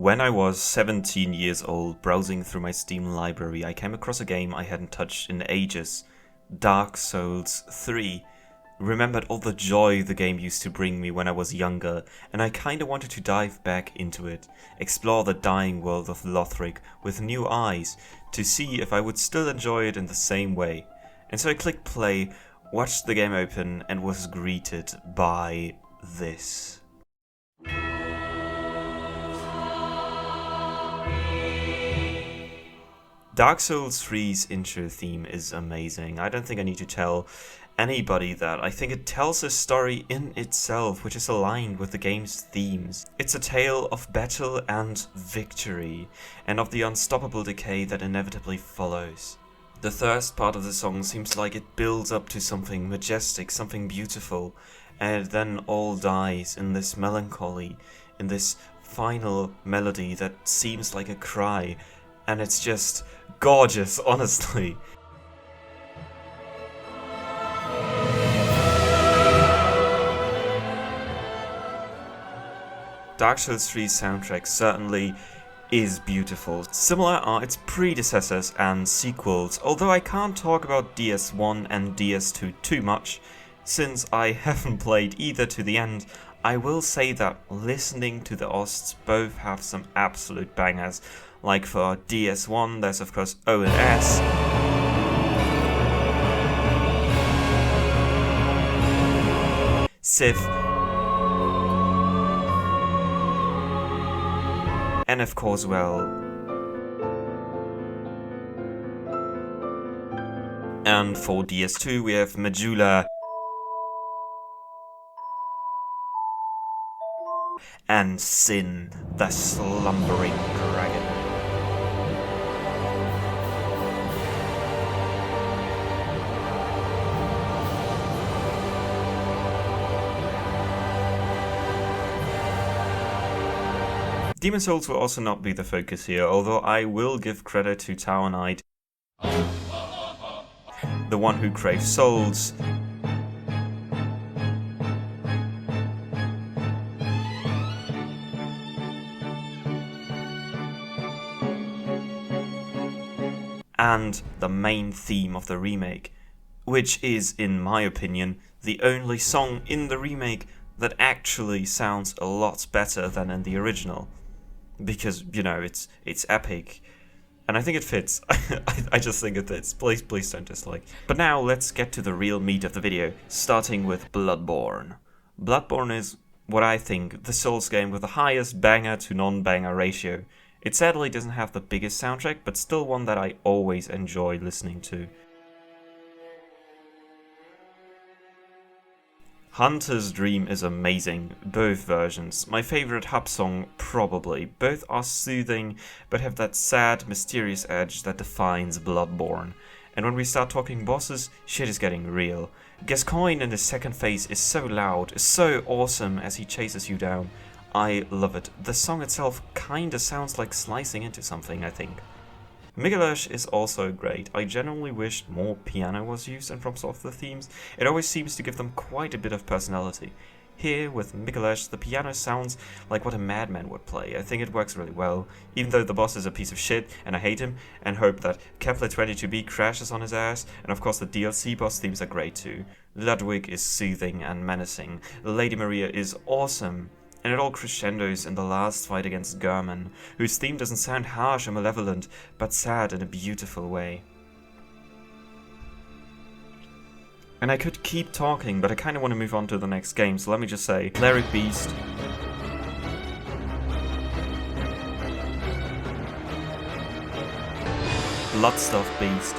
When I was 17 years old, browsing through my Steam library, I came across a game I hadn't touched in ages. Dark Souls 3. Remembered all the joy the game used to bring me when I was younger, and I kinda wanted to dive back into it, explore the dying world of Lothric with new eyes, to see if I would still enjoy it in the same way. And so I clicked play, watched the game open, and was greeted by this. Dark Souls 3's intro theme is amazing. I don't think I need to tell anybody that. I think it tells a story in itself which is aligned with the game's themes. It's a tale of battle and victory, and of the unstoppable decay that inevitably follows. The first part of the song seems like it builds up to something majestic, something beautiful, and then all dies in this melancholy, in this final melody that seems like a cry. And it's just gorgeous, honestly. Dark Souls 3's soundtrack certainly is beautiful. Similar are its predecessors and sequels, although I can't talk about DS1 and DS2 too much, since I haven't played either to the end. I will say that listening to the OSTs, both have some absolute bangers. Like for DS1, there's of course O and S. Sif. And of course, well. And for DS2 we have Majula. And Sin, the slumbering dragon. Demon Souls will also not be the focus here, although I will give credit to Tower Knight, the one who craves souls, and the main theme of the remake, which is, in my opinion, the only song in the remake that actually sounds a lot better than in the original. Because, you know, it's epic, and I think it fits. I just think it fits. Please don't dislike. But now let's get to the real meat of the video, starting with Bloodborne. Bloodborne is what I think the Souls game with the highest banger to non-banger ratio. It sadly doesn't have the biggest soundtrack, but still one that I always enjoy listening to. Hunter's Dream is amazing, both versions. My favorite hub song, probably. Both are soothing, but have that sad, mysterious edge that defines Bloodborne. And when we start talking bosses, shit is getting real. Gascoigne in his second phase is so loud, is so awesome as he chases you down. I love it. The song itself kinda sounds like slicing into something, I think. Miguelash is also great. I genuinely wished more piano was used in FromSoftware themes. It always seems to give them quite a bit of personality. Here, with Miguelash, the piano sounds like what a madman would play. I think it works really well, even though the boss is a piece of shit and I hate him, and hope that Kepler22b crashes on his ass, and of course the DLC boss themes are great too. Ludwig is soothing and menacing. Lady Maria is awesome. And it all crescendos in the last fight against German, whose theme doesn't sound harsh or malevolent, but sad in a beautiful way. And I could keep talking, but I kinda want to move on to the next game, so let me just say, Cleric Beast, Bloodstuff Beast,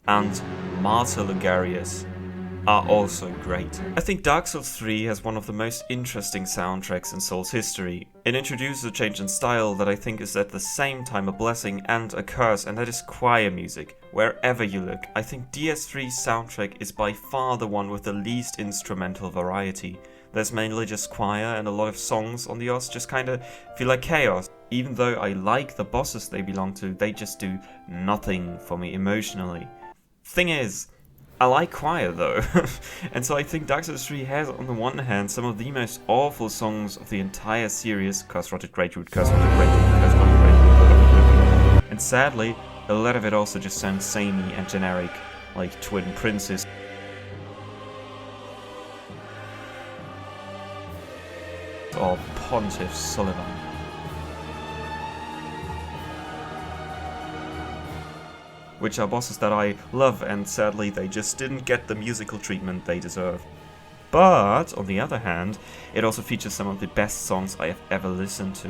and Martyr Lugarius are also great. I think Dark Souls 3 has one of the most interesting soundtracks in Souls history. It introduces a change in style that I think is at the same time a blessing and a curse, and that is choir music. Wherever you look, I think DS3's soundtrack is by far the one with the least instrumental variety. There's mainly just choir, and a lot of songs on the OS just kinda feel like chaos. Even though I like the bosses they belong to, they just do nothing for me emotionally. Thing is, I like choir though, and so I think Dark Souls 3 has on the one hand some of the most awful songs of the entire series, Curse Rotted Greatroot, Curse Rotted Greatroot, Curse Rotted Greatroot, and sadly, a lot of it also just sounds samey and generic, like Twin Princes. Or Pontiff Sullivan. Which are bosses that I love, and sadly they just didn't get the musical treatment they deserve. But, on the other hand, it also features some of the best songs I have ever listened to.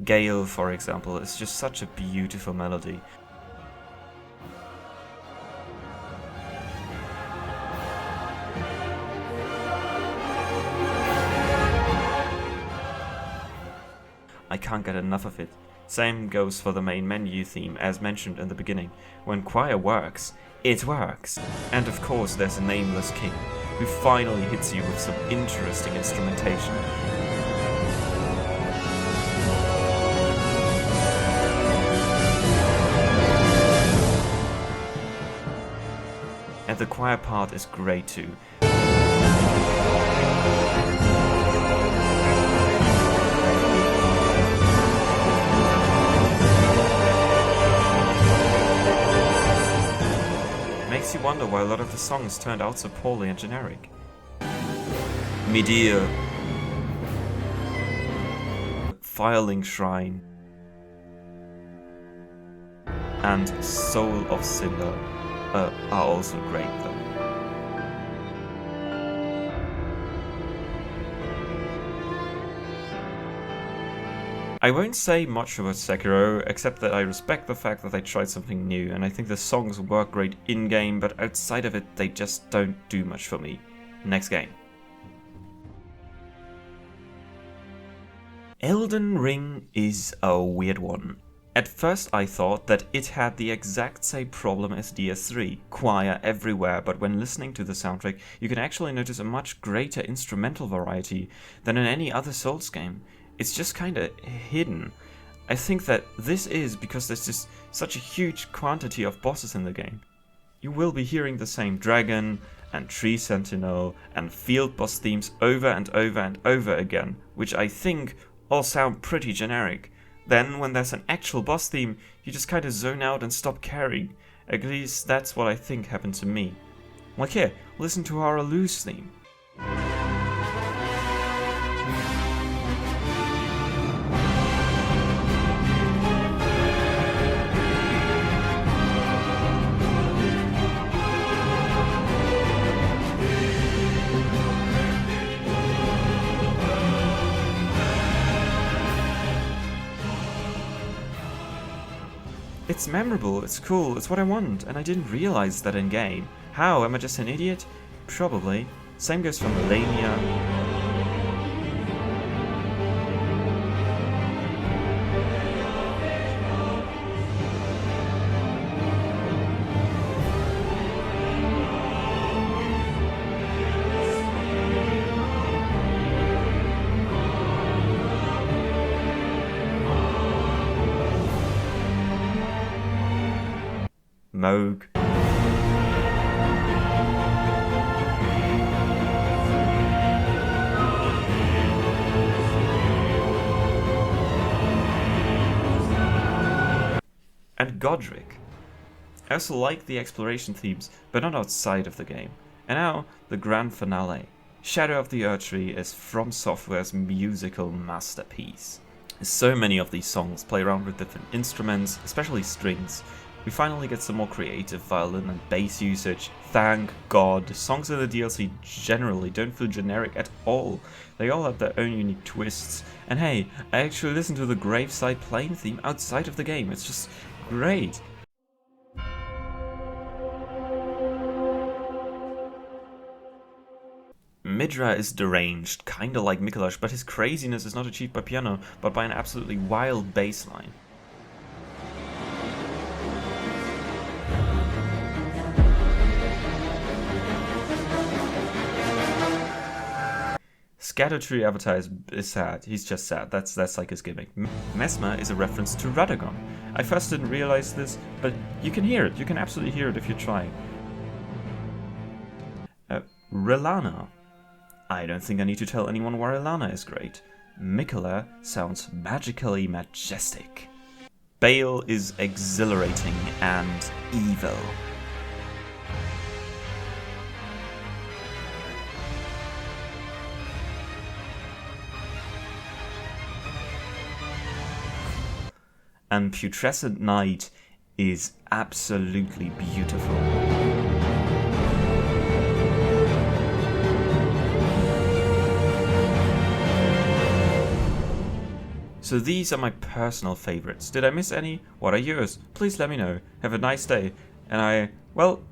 Gale, for example, is just such a beautiful melody. I can't get enough of it. Same goes for the main menu theme, as mentioned in the beginning. When choir works, it works. And of course there's a nameless king, who finally hits you with some interesting instrumentation. And the choir part is great too. Makes you wonder why a lot of the songs turned out so poorly and generic. Medea, Firelink Shrine, and Soul of Cinder are also great though. I won't say much about Sekiro, except that I respect the fact that they tried something new, and I think the songs work great in-game, but outside of it, they just don't do much for me. Next game. Elden Ring is a weird one. At first I thought that it had the exact same problem as DS3, choir everywhere, but when listening to the soundtrack, you can actually notice a much greater instrumental variety than in any other Souls game. It's just kinda hidden. I think that this is because there's just such a huge quantity of bosses in the game. You will be hearing the same dragon, and tree sentinel, and field boss themes over and over and over again, which I think all sound pretty generic. Then, when there's an actual boss theme, you just kinda zone out and stop caring. At least that's what I think happened to me. Like here, listen to our Alus theme. It's memorable, it's cool, it's what I want, and I didn't realize that in game. How? Am I just an idiot? Probably. Same goes for Melania. Moog. And Godric. I also like the exploration themes, but not outside of the game. And now, the grand finale. Shadow of the Erdtree is From Software's musical masterpiece. So many of these songs play around with different instruments, especially strings. We finally get some more creative violin and bass usage. Thank God. Songs in the DLC generally don't feel generic at all. They all have their own unique twists. And hey, I actually listen to the Graveside Plain theme outside of the game. It's just great. Midra is deranged, kinda like Mikolash, but his craziness is not achieved by piano, but by an absolutely wild bass line. Erdtree Avatar is sad. He's just sad. That's like his gimmick. Mesmer is a reference to Radagon. I first didn't realize this, but you can hear it. You can absolutely hear it if you try. Relana. I don't think I need to tell anyone why Relana is great. Mikola sounds magically majestic. Bale is exhilarating and evil. And Putrescent Knight is absolutely beautiful. So these are my personal favorites. Did I miss any? What are yours? Please let me know. Have a nice day. And well,